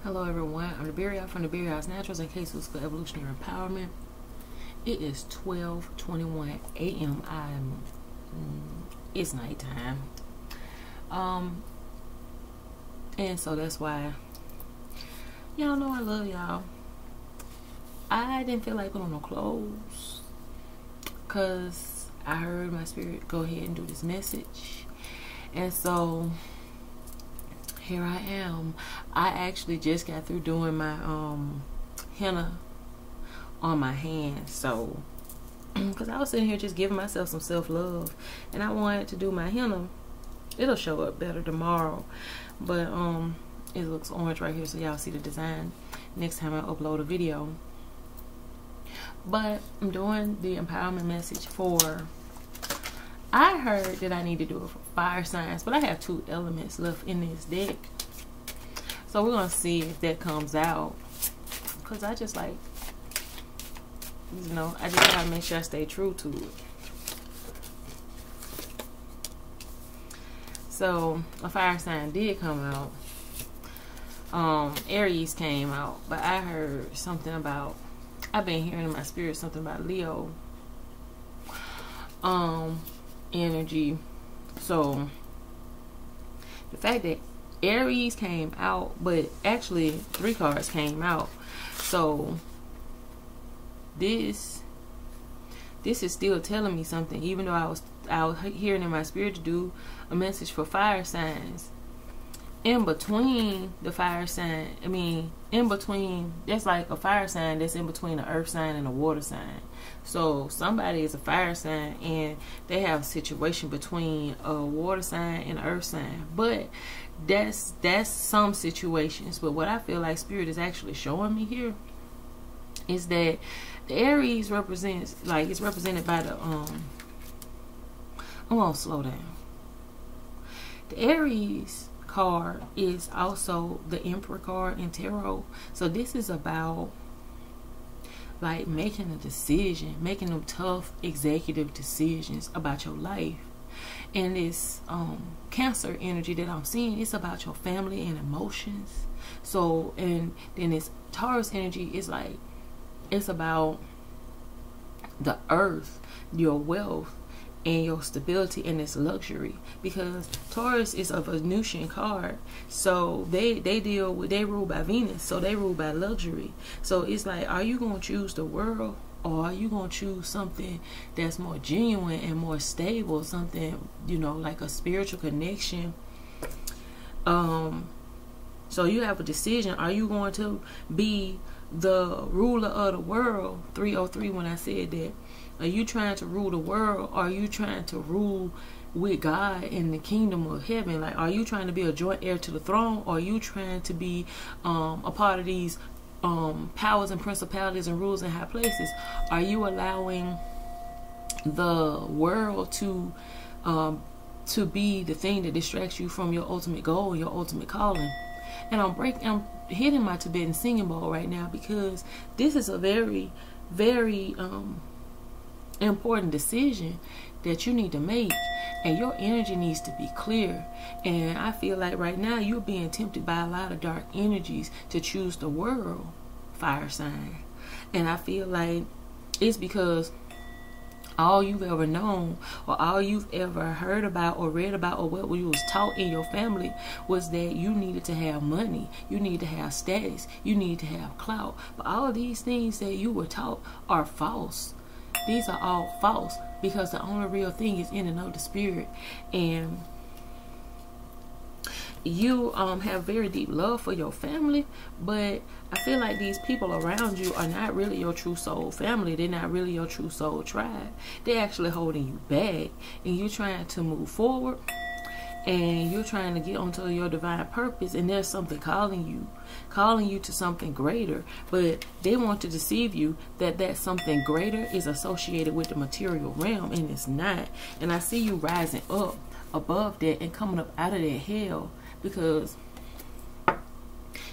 Hello everyone, I'm the Berry Out from the Berry House Naturals and Cases for Evolutionary Empowerment. It is 12:21 a.m. It's nighttime. And so that's why y'all know I love y'all. I didn't feel like putting on no clothes because I heard my spirit go ahead and do this message. And so here I am. I actually just got through doing my henna on my hands. So because I was sitting here just giving myself some self-love, and I wanted to do my henna. It'll show up better tomorrow, but it looks orange right here, so y'all see the design next time I upload a video. But I'm doing the empowerment message for, I heard that I need to do it for fire signs, but I have 2 elements left in this deck. So we're going to see if that comes out. Because I just like, you know, I just got to make sure I stay true to it. So a fire sign did come out. Aries came out. But I heard something about, I've been hearing in my spirit something about Leo. Energy. So the fact that Aries came out, but actually 3 cards came out, so this is still telling me something, even though I was hearing in my spirit to do a message for fire signs. In between the fire sign, in between, that's like a fire sign that's in between an earth sign and a water sign. So somebody is a fire sign and they have a situation between a water sign and an earth sign. But that's some situations. But what I feel like Spirit is actually showing me here is that the Aries represents, like, it's represented by the I'm gonna slow down. The Aries card is also the Emperor card in tarot. So this is about like making a decision, making them tough executive decisions about your life. And this Cancer energy that I'm seeing, it's about your family and emotions. So, and then this Taurus energy is like, it's about the earth, your wealth, and your stability, and its luxury, because Taurus is a Venusian card, so they rule by Venus, so they rule by luxury. So it's like, are you gonna choose the world, or are you gonna choose something that's more genuine and more stable, something, you know, like a spiritual connection? So you have a decision. Are you going to be the ruler of the world? 303, when I said that. Are you trying to rule the world, or are you trying to rule with God in the kingdom of heaven? Like, are you trying to be a joint heir to the throne, or are you trying to be a part of these powers and principalities and rules in high places? Are you allowing the world to be the thing that distracts you from your ultimate goal, your ultimate calling? And I'm hitting my Tibetan singing bowl right now, because this is a very, very important decision that you need to make, and your energy needs to be clear. And I feel like right now you're being tempted by a lot of dark energies to choose the world, fire sign. And I feel like it's because all you've ever known, or all you've ever heard about or read about, or what you was taught in your family, was that you needed to have money, you need to have status, you need to have clout. But all of these things that you were taught are false. These are all false, because the only real thing is in and of the spirit. And you have very deep love for your family, but I feel like these people around you are not really your true soul family. They're not really your true soul tribe. They're actually holding you back, and you're trying to move forward, and you're trying to get onto your divine purpose, and there's something calling you to something greater. But they want to deceive you that that something greater is associated with the material realm, and it's not. And I see you rising up above that and coming up out of that hell, because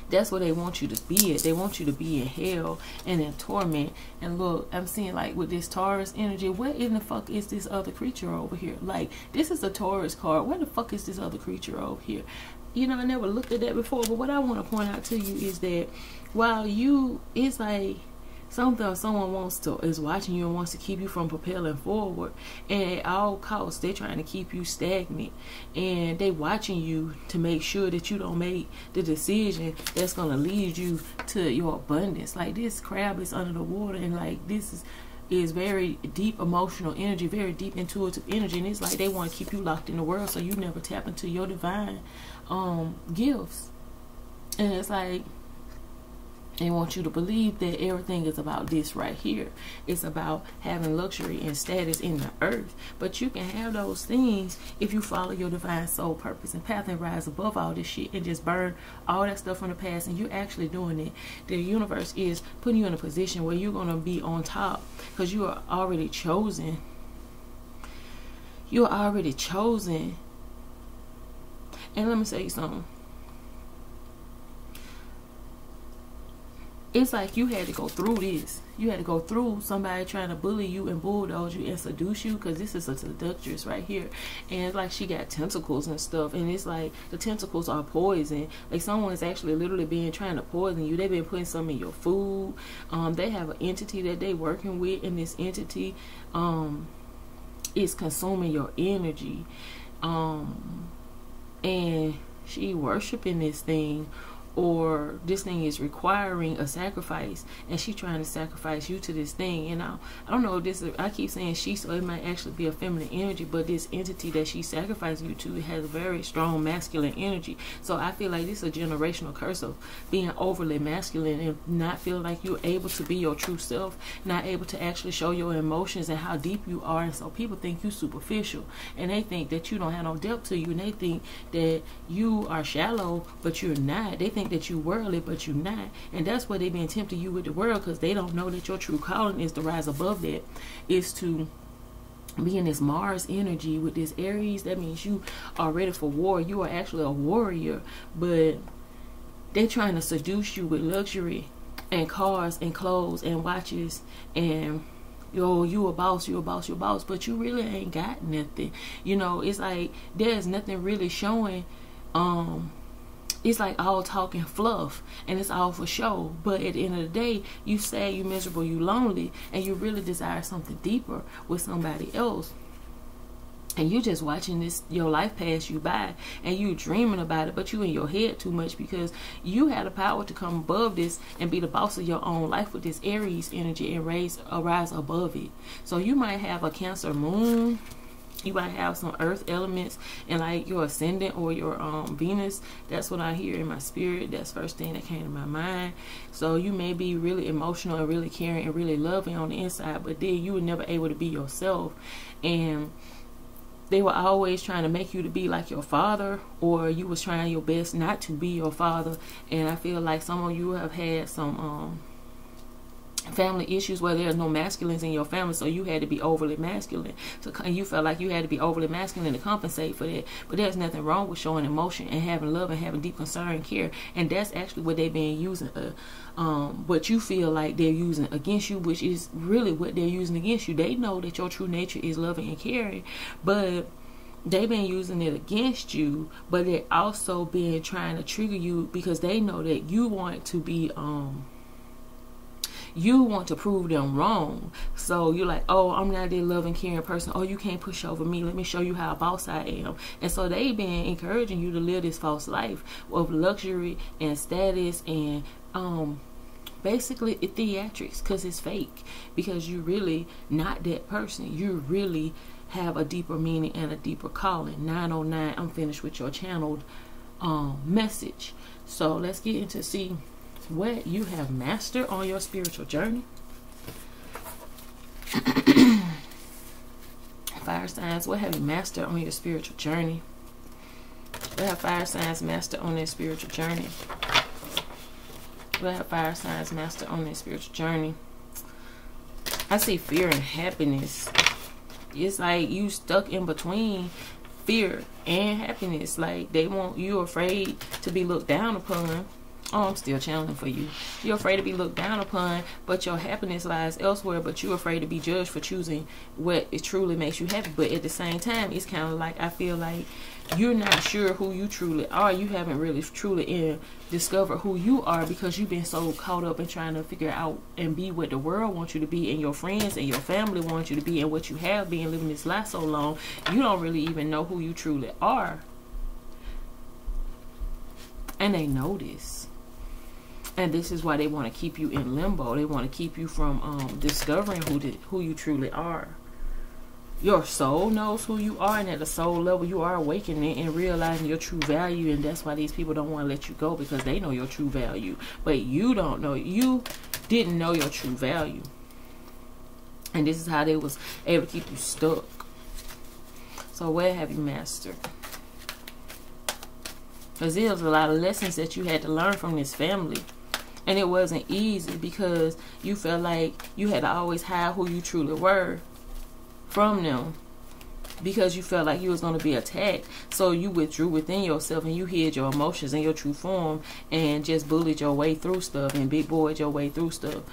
that's where they want you to be at. They want you to be in hell and in torment. And look, I'm seeing, like, with this Taurus energy, where in the fuck is this other creature over here? Like, this is a Taurus card. Where the fuck is this other creature over here? you know, I never looked at that before. But what I want to point out to you is that while it's like something or someone is watching you and wants to keep you from propelling forward, and at all costs they're trying to keep you stagnant, and they watching you to make sure that you don't make the decision that's going to lead you to your abundance. Like, this crab is under the water, and like, this is very deep emotional energy, very deep intuitive energy, and it's like they want to keep you locked in the world so you never tap into your divine gifts. And it's like they want you to believe that everything is about this right here. It's about having luxury and status in the earth. But you can have those things if you follow your divine soul purpose and path and rise above all this shit and just burn all that stuff from the past, and you're actually doing it. The universe is putting you in a position where you're going to be on top because you are already chosen. You're already chosen. And let me say something. It's like you had to go through this. You had to go through somebody trying to bully you and bulldoze you and seduce you, because this is a seductress right here. And it's like she got tentacles and stuff, and it's like the tentacles are poison. Like someone's actually literally trying to poison you. They've been putting some in your food. They have an entity that they working with, and this entity is consuming your energy. And she worshiping this thing, or this thing is requiring a sacrifice, and she trying to sacrifice you to this thing. And I don't know if this is, I keep saying she, so it might actually be a feminine energy, but this entity that she sacrificing you to has a very strong masculine energy. So I feel like this is a generational curse of being overly masculine and not feeling like you're able to be your true self, not able to actually show your emotions and how deep you are. And so people think you superficial, and they think that you don't have no depth to you, and they think that you are shallow, but you're not. They think that you worldly, but you're not. And that's why they've been tempting you with the world, because they don't know that your true calling is to rise above that, is to be in this Mars energy with this Aries. That means you are ready for war. You are actually a warrior, but they're trying to seduce you with luxury and cars and clothes and watches and you a boss, you a boss, you a boss, but you really ain't got nothing. You know, it's like there's nothing really showing. It's like all talk and fluff, and it's all for show. But at the end of the day, you sad, you miserable, you lonely, and you really desire something deeper with somebody else. And you just watching your life pass you by, and you dreaming about it, but you in your head too much, because you had the power to come above this and be the boss of your own life with this Aries energy and rise above it. So you might have a Cancer moon. You might have some earth elements and like your ascendant or your Venus. That's what I hear in my spirit. That's the first thing that came to my mind. So you may be really emotional and really caring and really loving on the inside, but then you were never able to be yourself. And they were always trying to make you to be like your father, or you was trying your best not to be your father. And I feel like some of you have had some family issues where there's no masculines in your family, so you had to be overly masculine. So you felt like you had to be overly masculine to compensate for that. But there's nothing wrong with showing emotion and having love and having deep concern and care. And that's actually what they've been using, what you feel like they're using against you, which is really what they're using against you. They know that your true nature is loving and caring, but they've been using it against you. But they're also been trying to trigger you because they know that you want to be you want to prove them wrong. So you're like, oh, I'm not that loving, caring person. Oh, you can't push over me. Let me show you how boss I am. And so they've been encouraging you to live this false life of luxury and status and basically theatrics, because it's fake, because you're really not that person. You really have a deeper meaning and a deeper calling. 909, I'm finished with your channeled message. So let's get into see what you have mastered on your spiritual journey. Fire signs, what have you mastered on your spiritual journey? What have fire signs mastered on their spiritual journey? What have fire signs mastered on their spiritual journey? I see fear and happiness. It's like you stuck in between fear and happiness. Like they want you afraid to be looked down upon, Oh, I'm still channeling for you. You're afraid to be looked down upon, but your happiness lies elsewhere. But you're afraid to be judged for choosing what it truly makes you happy. But at the same time, it's kind of like, I feel like you're not sure who you truly are. You haven't really truly discovered who you are, because you've been so caught up in trying to figure out and be what the world wants you to be, and your friends and your family want you to be, and what you have been living this life so long. You don't really even know who you truly are. And they know this. And this is why they want to keep you in limbo. They want to keep you from discovering who you truly are. Your soul knows who you are, and at the soul level, you are awakening and realizing your true value. And that's why these people don't want to let you go, because they know your true value. But you don't know. You didn't know your true value. And this is how they was able to keep you stuck. So where have you mastered? Because there was a lot of lessons that you had to learn from this family. And it wasn't easy, because you felt like you had to always hide who you truly were from them, because you felt like you was going to be attacked. So you withdrew within yourself, and you hid your emotions and your true form, and just bullied your way through stuff and big boyed your way through stuff.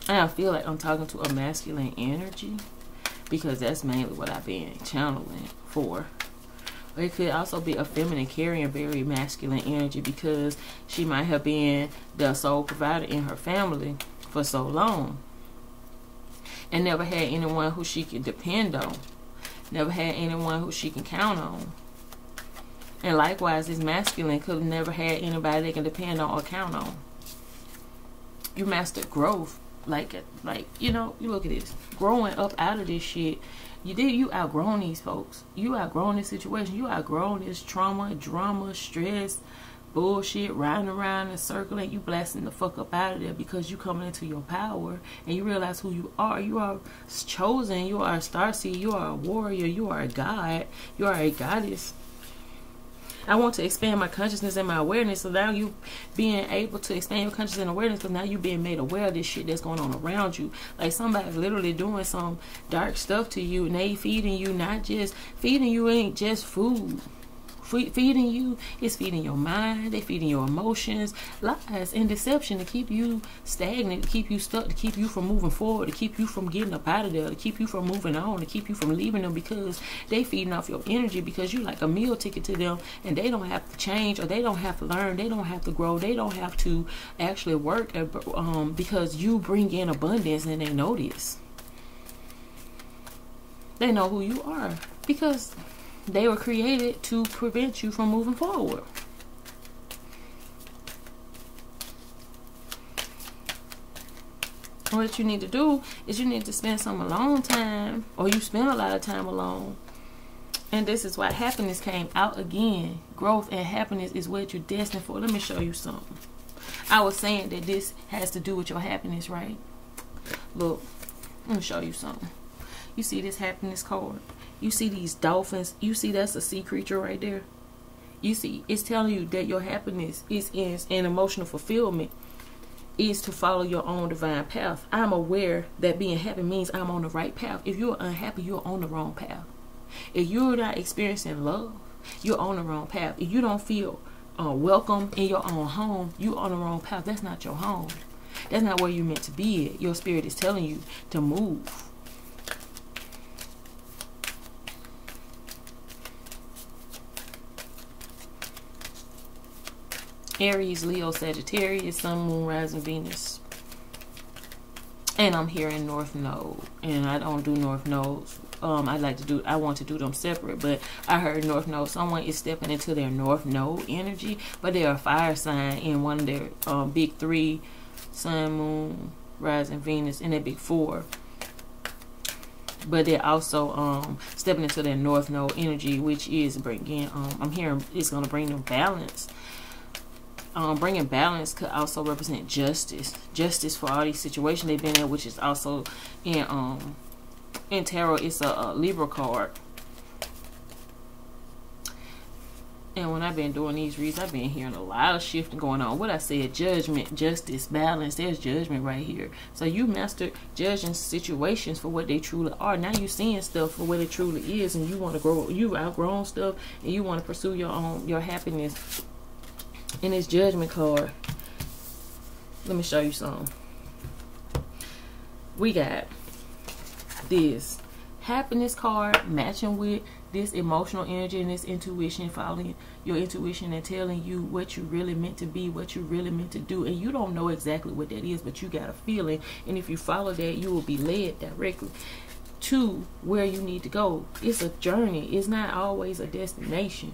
And I feel like I'm talking to a masculine energy, because that's mainly what I've been channeling for. It could also be a feminine carrying very masculine energy, because she might have been the sole provider in her family for so long, and never had anyone who she could depend on, never had anyone who she can count on. And likewise, this masculine could have never had anybody they can depend on or count on. You mastered growth. Like, you know, you look at this, growing up out of this shit. You outgrown these folks. You outgrown this situation. You outgrown this trauma, drama, stress, bullshit, riding around in a circle, and you blasting the fuck up out of there, because you coming into your power and you realize who you are. You are chosen. You are a starseed. You are a warrior. You are a god. You are a goddess. I want to expand my consciousness and my awareness. So now you being able to expand your consciousness and awareness, because now you being made aware of this shit that's going on around you. Like, somebody's literally doing some dark stuff to you, and they feeding you, not just feeding you ain't just food. Feeding you is feeding your mind. They feeding your emotions, lies and deception, to keep you stagnant, to keep you stuck, to keep you from moving forward, to keep you from getting up out of there, to keep you from moving on, to keep you from leaving them, because they feeding off your energy, because you like a meal ticket to them, and they don't have to change, or they don't have to learn, they don't have to grow, they don't have to actually work, because you bring in abundance, and they know this. They know who you are, because they were created to prevent you from moving forward. What you need to do is you need to spend some alone time, or you spend a lot of time alone. And this is why happiness came out again. Growth and happiness is what you're destined for. Let me show you something. I was saying that this has to do with your happiness, right? Look, let me show you something. You see this happiness card? You see these dolphins? You see that's a sea creature right there? You see, it's telling you that your happiness is in emotional fulfillment, is to follow your own divine path. I'm aware that being happy means I'm on the right path. If you're unhappy, you're on the wrong path. If you're not experiencing love, you're on the wrong path. If you don't feel welcome in your own home, you're on the wrong path. That's not your home. That's not where you're meant to be at. Your spirit is telling you to move. Aries, Leo, Sagittarius, Sun, Moon, Rising, Venus. And I'm here in North Node. And I don't do North Nodes. I want to do them separate, but I heard North Node. Someone is stepping into their North Node energy, but they're a fire sign in one of their big three, Sun, Moon, Rising, Venus, and their big four. But they're also stepping into their North Node energy, which is bringing, I'm hearing it's going to bring them balance. Bringing balance could also represent justice for all these situations they've been in, which is also in tarot. It's a Libra card. And when I've been doing these reads, I've been hearing a lot of shifting going on. What I said, judgment, justice, balance. There's judgment right here. So you mastered judging situations for what they truly are. Now you're seeing stuff for what it truly is, and you want to grow. You've outgrown stuff, and you want to pursue your happiness In this Judgment card, let me show you something. We got this Happiness card matching with this emotional energy and this intuition, following your intuition and telling you what you really meant to be, what you really meant to do. And you don't know exactly what that is, but you got a feeling. And if you follow that, you will be led directly to where you need to go. It's a journey. It's not always a destination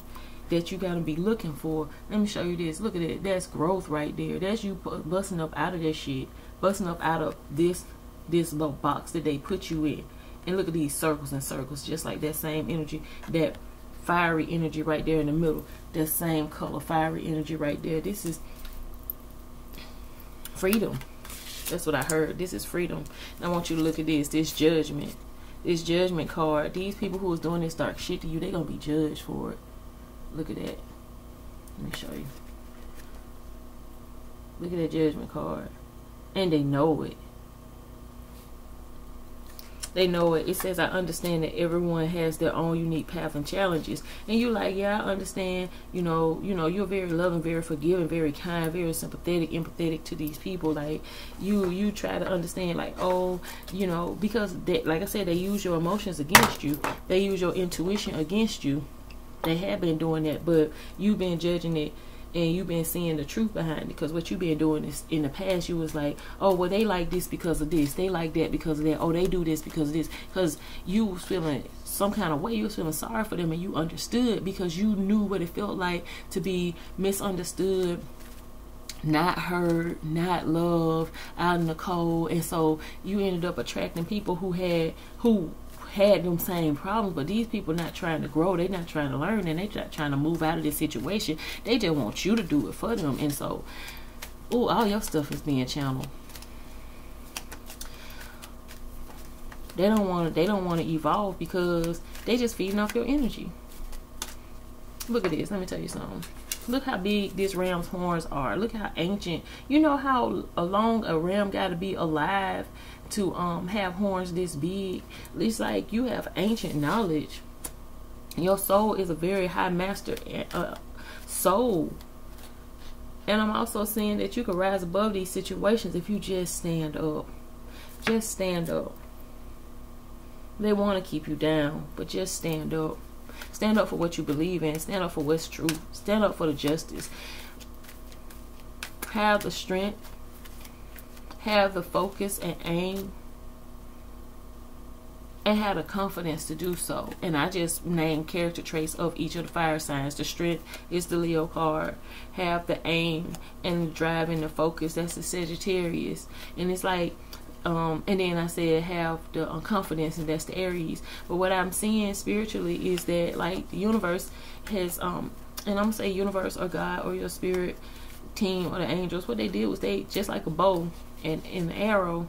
that you got to be looking for. Let me show you this. Look at it. That's growth right there. That's you busting up out of that shit, busting up out of this little box that they put you in. And look at these circles and circles, just like that same energy, that fiery energy right there in the middle, that same color fiery energy right there. This is freedom. That's what I heard. This is freedom. And I want you to look at this Judgment. This Judgment card. These people who is doing this dark shit to you, they're going to be judged for it. Look at that. Let me show you. Look at that Judgment card. And they know it. They know it. It says, I understand that everyone has their own unique path and challenges. And you're like, yeah, I understand. You know, you're very loving, very forgiving, very kind, very sympathetic, empathetic to these people. Like, you try to understand, like, oh, you know, because they, like I said, they use your emotions against you. They use your intuition against you. They have been doing that, but you've been judging it. And you've been seeing the truth behind it, because what you've been doing is, in the past, you was like, oh, well, they like this because of this. They like that because of that. Oh, they do this because of this. Because you was feeling some kind of way. You was feeling sorry for them, and you understood because you knew what it felt like to be misunderstood, not heard, not loved, out in the cold. And so you ended up attracting people who had them same problems. But these people not trying to grow, they not trying to learn, and they not trying to move out of this situation. They just want you to do it for them. And so, oh, all your stuff is being channeled. They don't want to evolve because they just feeding off your energy. Look at this. Let me tell you something. Look how big this ram's horns are. Look how ancient. You know how long a ram got to be alive to have horns this big? It's like you have ancient knowledge. Your soul is a very high master soul. And I'm also saying that you can rise above these situations if you just stand up. Just stand up. They want to keep you down, but just stand up. Stand up for what you believe in. Stand up for what's true. Stand up for the justice. Have the strength. Have the focus and aim. And have the confidence to do so. And I just named character traits of each of the fire signs. The strength is the Leo card. Have the aim and the drive and the focus. That's the Sagittarius. And it's like, and then I said have the confidence, and that's the Aries. But what I'm seeing spiritually is that, like, the universe has, and I'm gonna say universe or God or your spirit team or the angels, what they did was they, just like a bow and an arrow,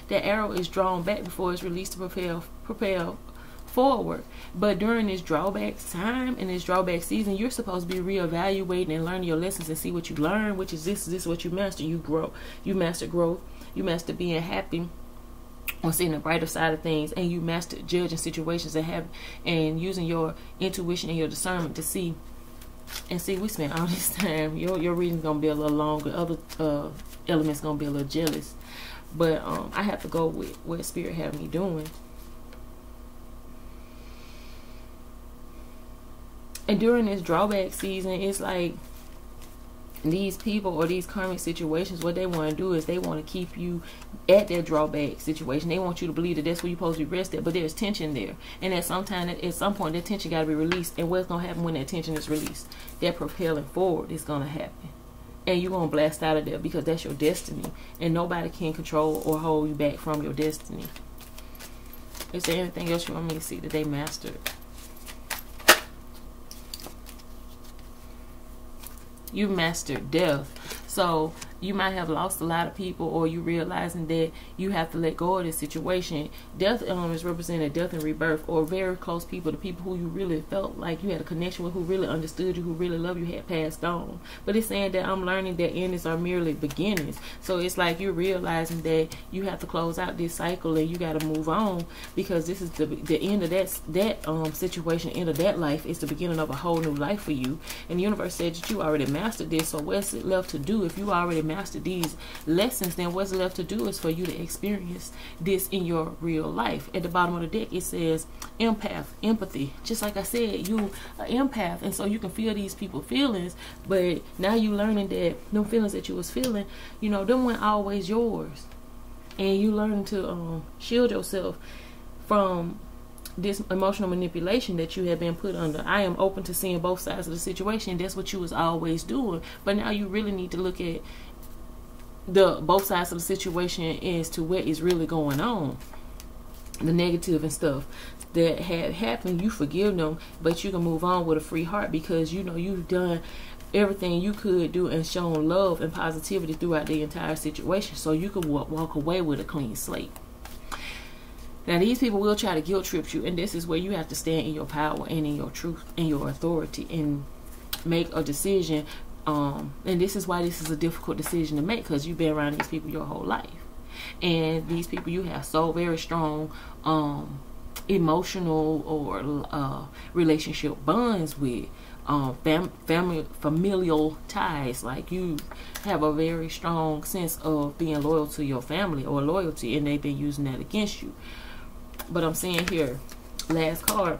that arrow is drawn back before it's released to propel forward. But during this drawback time and this drawback season, you're supposed to be reevaluating and learning your lessons and see what you learn, which is this is what you master. You grow. You master growth. You master being happy on seeing the brighter side of things, and you master judging situations and using your intuition and your discernment to see. And see, we spent all this time. Your reading's gonna be a little longer. Other elements gonna be a little jealous, but I have to go with what Spirit have me doing. And during this drawback season, it's like these people or these karmic situations, what they want to do is they want to keep you at their drawback situation. They want you to believe that that's where you're supposed to be rested, but there's tension there. And at some point, that tension got to be released. And what's going to happen when that tension is released? That propelling forward is going to happen. And you're going to blast out of there because that's your destiny. And nobody can control or hold you back from your destiny. Is there anything else you want me to see that they mastered? You mastered death. So you might have lost a lot of people, or you realizing that you have to let go of this situation. Death is represented death and rebirth, or very close people, the people who you really felt like you had a connection with, who really understood you, who really loved you, had passed on. But it's saying that I'm learning that endings are merely beginnings. So it's like you're realizing that you have to close out this cycle and you got to move on, because this is the end of that situation, end of that life. It's the beginning of a whole new life for you. And the universe said that you already mastered this. So what's it left to do? If you already mastered these lessons, then what's left to do is for you to experience this in your real life. At the bottom of the deck, it says empath, empathy. Just like I said, you are empath, and so you can feel these people's feelings. But now you learning that them feelings that you was feeling, you know, them weren't always yours, and you learning to shield yourself from this emotional manipulation that you have been put under. I am open to seeing both sides of the situation. That's what you was always doing, but now you really need to look at the both sides of the situation as to what is really going on, the negative and stuff that had happened. You forgive them, but you can move on with a free heart, because you know you've done everything you could do and shown love and positivity throughout the entire situation, so you could walk away with a clean slate. Now these people will try to guilt trip you, and this is where you have to stand in your power and in your truth and your authority and make a decision. And this is why this is a difficult decision to make, because you've been around these people your whole life, and these people you have so very strong emotional or relationship bonds with, familial ties. Like you have a very strong sense of being loyal to your family or loyalty, and they've been using that against you. But I'm seeing here, last card,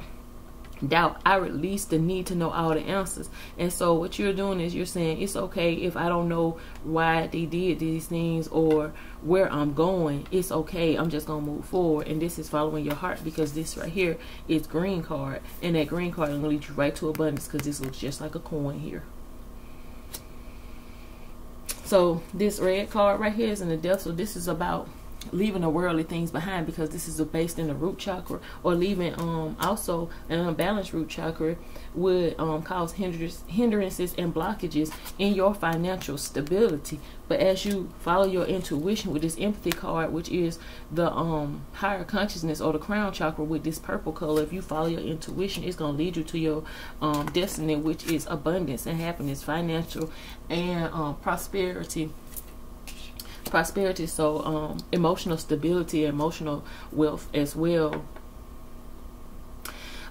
doubt. I release the need to know all the answers. And so what you're doing is you're saying it's okay if I don't know why they did these things or where I'm going. It's okay. I'm just gonna move forward. And this is following your heart, because this right here is green card, and that green card is gonna lead you right to abundance, because this looks just like a coin here. So this red card right here is in the death. So this is about leaving the worldly things behind, because this is based in the root chakra, or leaving also an unbalanced root chakra would cause hindrances and blockages in your financial stability. But as you follow your intuition with this empathy card, which is the higher consciousness, or the crown chakra with this purple color, if you follow your intuition, it's going to lead you to your destiny, which is abundance and happiness, financial and prosperity. So emotional stability, emotional wealth as well.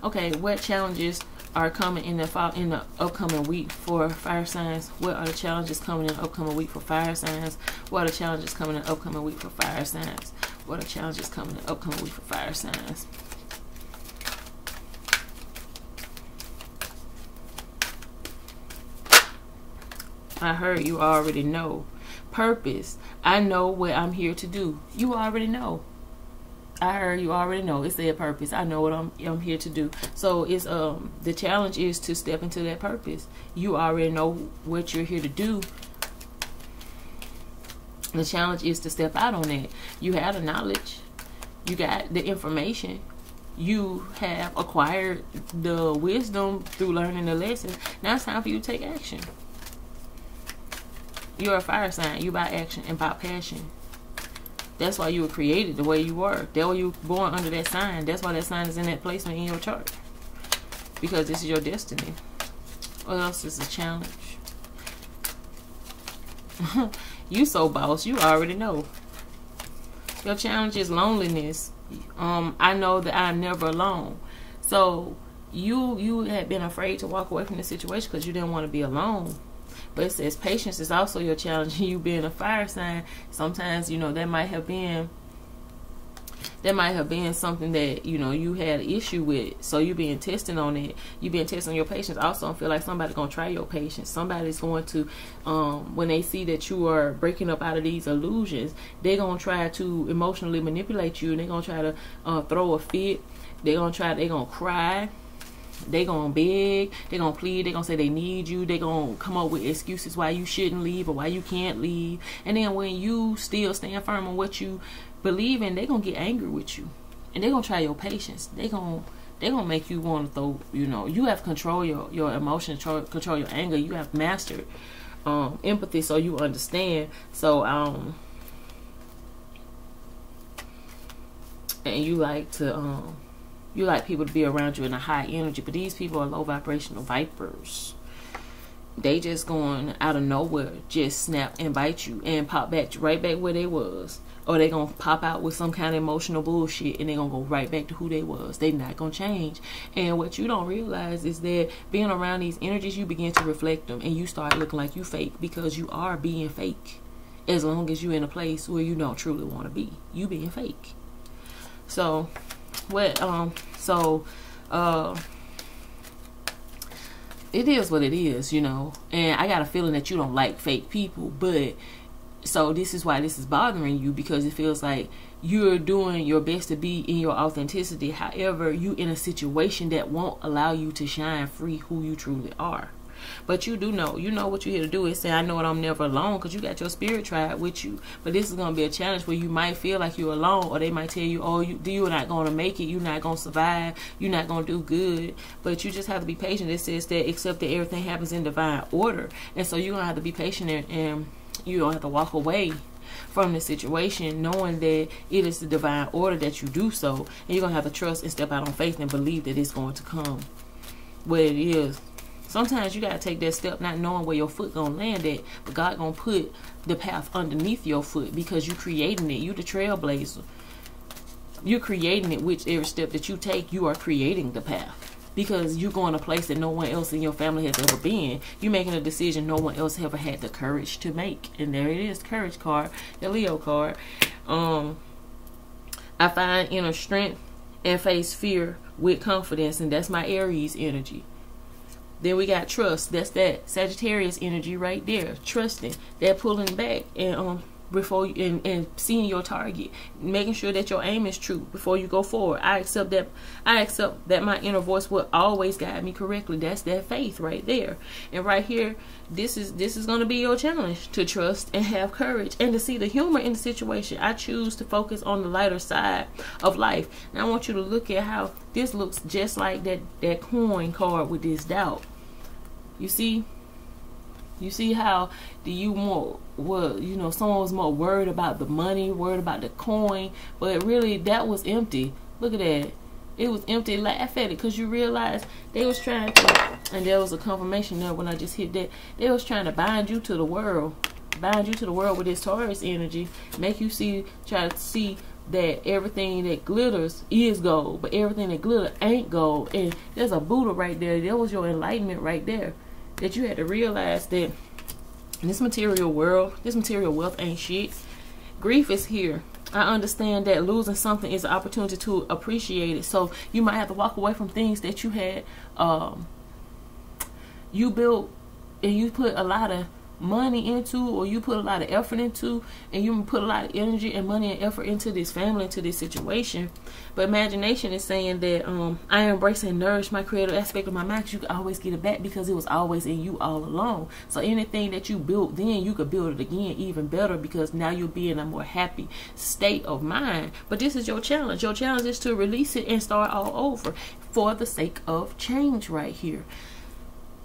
Okay, what challenges are coming in the upcoming week for fire signs? What are the challenges coming in the upcoming week for fire signs? What are the challenges coming in the upcoming week for fire signs? What are the challenges coming in the upcoming week for fire signs? I heard you already know. Purpose. I know what I'm here to do. You already know. I heard you already know. It said purpose. I know what I'm here to do. So it's the challenge is to step into that purpose. You already know what you're here to do. The challenge is to step out on that. You have the knowledge. You got the information. You have acquired the wisdom through learning the lessons. Now it's time for you to take action. You're a fire sign. You about action and about passion. That's why you were created the way you were. That's why you were born under that sign. That's why that sign is in that placement in your chart. Because this is your destiny. What else is a challenge? You so boss. You already know. Your challenge is loneliness. I know that I'm never alone. So you had been afraid to walk away from the situation because you didn't want to be alone. But it says patience is also your challenge. You being a fire sign, sometimes, you know, that might have been something that, you know, you had an issue with. So you being testing on it. You being testing on your patience. Also, I feel like somebody's going to try your patience. Somebody's going to, when they see that you are breaking up out of these illusions, they're going to try to emotionally manipulate you. And they're going to try to throw a fit. They're going to cry. They gonna beg, they gonna plead, they gonna say they need you, they gonna come up with excuses why you shouldn't leave or why you can't leave. And then when you still stand firm on what you believe in, they gonna get angry with you, and they gonna try your patience. They gonna make you want to throw. You know, you have control your emotions, control your anger. You have mastered empathy, so you understand. So and you like to you like people to be around you in a high energy, but these people are low vibrational vipers. They just going out of nowhere, just snap and bite you and pop back right back where they was. Or they gonna pop out with some kind of emotional bullshit and they gonna go right back to who they was. They not gonna change. And what you don't realize is that being around these energies, you begin to reflect them and you start looking like you fake, because you are being fake. As long as you're in a place where you don't truly want to be, you being fake. So what it is what it is, you know. And I got a feeling that you don't like fake people, but so this is why this is bothering you, because it feels like you're doing your best to be in your authenticity. However, you in a situation that won't allow you to shine free who you truly are. But you do know, you know what you're here to do is say, I know it, I'm never alone, because you got your spirit tribe with you. But this is going to be a challenge where you might feel like you're alone, or they might tell you, oh, you're not going to make it, you're not going to survive, you're not going to do good. But you just have to be patient. It says that accept that everything happens in divine order. And so you're going to have to be patient, and you don't have to walk away from the situation knowing that it is the divine order that you do so. And you're going to have to trust and step out on faith and believe that it's going to come where it is. Sometimes you got to take that step not knowing where your foot going to land at, but God going to put the path underneath your foot because you creating it. You the trailblazer. You're creating it. With every step that you take, you are creating the path, because you're going to a place that no one else in your family has ever been. You're making a decision no one else ever had the courage to make. And there it is, courage card, the Leo card. I find inner strength and face fear with confidence, and that's my Aries energy. Then we got trust. That's that Sagittarius energy right there. Trusting, that pulling back and before you, and seeing your target, making sure that your aim is true before you go forward. I accept that my inner voice will always guide me correctly. That's that faith right there. And right here, this is going to be your challenge, to trust and have courage and to see the humor in the situation. I choose to focus on the lighter side of life. And I want you to look at how this looks just like that coin card with this doubt. You see how someone was more worried about the money, worried about the coin, but really that was empty. Look at that. It was empty. Laugh at it, because you realize they was trying to, and there was a confirmation there when I just hit that. They was trying to bind you to the world with this Taurus energy, make you try to see that everything that glitters is gold, but everything that glitters ain't gold. And there's a Buddha right there. There was your enlightenment right there, that you had to realize that this material world, this material wealth ain't shit. Grief is here. I understand that losing something is an opportunity to appreciate it. So you might have to walk away from things that you had, you built and you put a lot of money into, or you put a lot of effort into, and you put a lot of energy and money and effort into this family, into this situation. But imagination is saying that I embrace and nourish my creative aspect of my mind, 'cause you can always get it back, because it was always in you all along. So anything that you built then, you could build it again even better, because now you'll be in a more happy state of mind. But this is your challenge. Your challenge is to release it and start all over for the sake of change right here.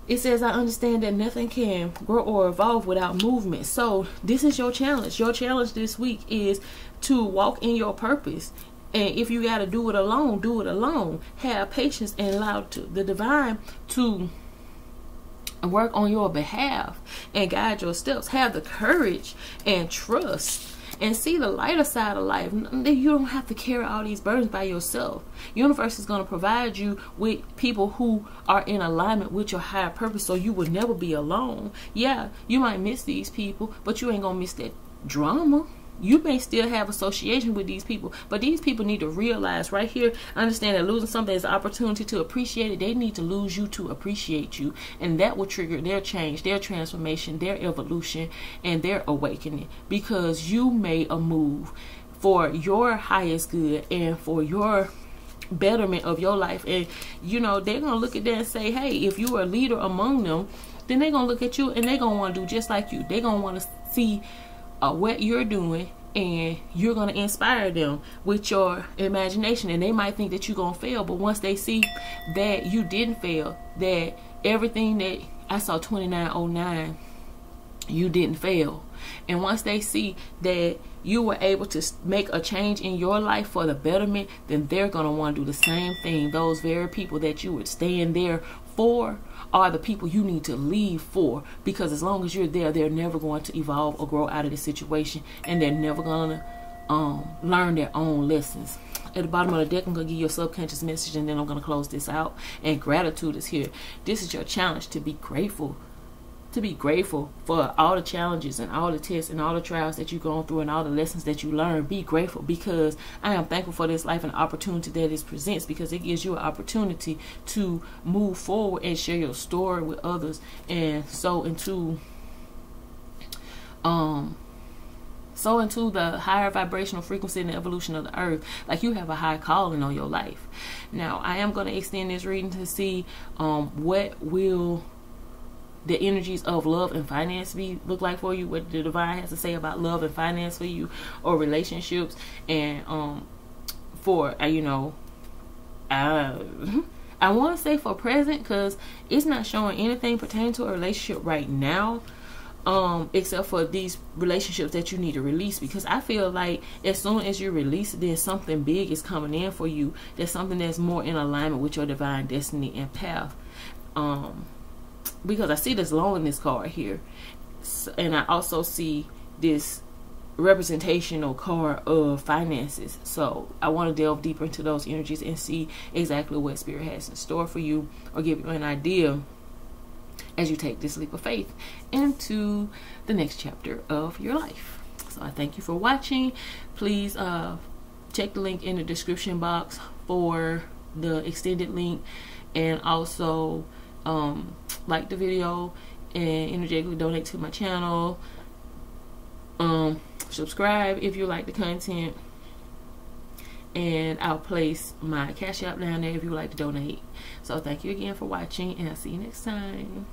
It says, I understand that nothing can grow or evolve without movement. So this is your challenge. Your challenge this week is to walk in your purpose. And if you got to do it alone, do it alone. Have patience and allow the divine to work on your behalf and guide your steps. Have the courage and trust. And see the lighter side of life. You don't have to carry all these burdens by yourself. Universe is going to provide you with people who are in alignment with your higher purpose, so you will never be alone. Yeah, you might miss these people, but you ain't going to miss that drama. You may still have association with these people, but these people need to realize right here, understand that losing something is an opportunity to appreciate it. They need to lose you to appreciate you, and that will trigger their change, their transformation, their evolution, and their awakening, because you made a move for your highest good and for your betterment of your life. And you know, they're gonna look at that and say, hey, if you are a leader among them, then they're gonna look at you and they're gonna want to do just like you. They're gonna want to see what you're doing, and you're going to inspire them with your imagination. And they might think that you're going to fail, but once they see that you didn't fail, that everything that I saw 2909, you didn't fail. And once they see that you were able to make a change in your life for the betterment, then they're going to want to do the same thing. Those very people that you would stand there for are the people you need to leave for, because as long as you're there, they're never going to evolve or grow out of the situation, and they're never going to learn their own lessons. At the bottom of the deck, I'm going to give you a subconscious message, and then I'm going to close this out. And gratitude is here. This is your challenge to be grateful. To be grateful for all the challenges and all the tests and all the trials that you've gone through and all the lessons that you learned. Be grateful, because I am thankful for this life and the opportunity that it presents, because it gives you an opportunity to move forward and share your story with others, and so into the higher vibrational frequency and the evolution of the earth. Like, you have a high calling on your life. Now, I am going to extend this reading to see what will the energies of love and finance look like for you, what the divine has to say about love and finance for you, or relationships. And for I want to say for present, because it's not showing anything pertaining to a relationship right now, except for these relationships that you need to release. Because I feel like as soon as you release it, then something big is coming in for you. There's something that's more in alignment with your divine destiny and path. Because I see this loneliness card here, and I also see this representational card of finances. So I want to delve deeper into those energies and see exactly what Spirit has in store for you, or give you an idea as you take this leap of faith into the next chapter of your life. So I thank you for watching. Please check the link in the description box for the extended link, and also like the video and energetically donate to my channel. Subscribe if you like the content, and I'll place my Cashapp down there if you would like to donate. So thank you again for watching, and I'll see you next time.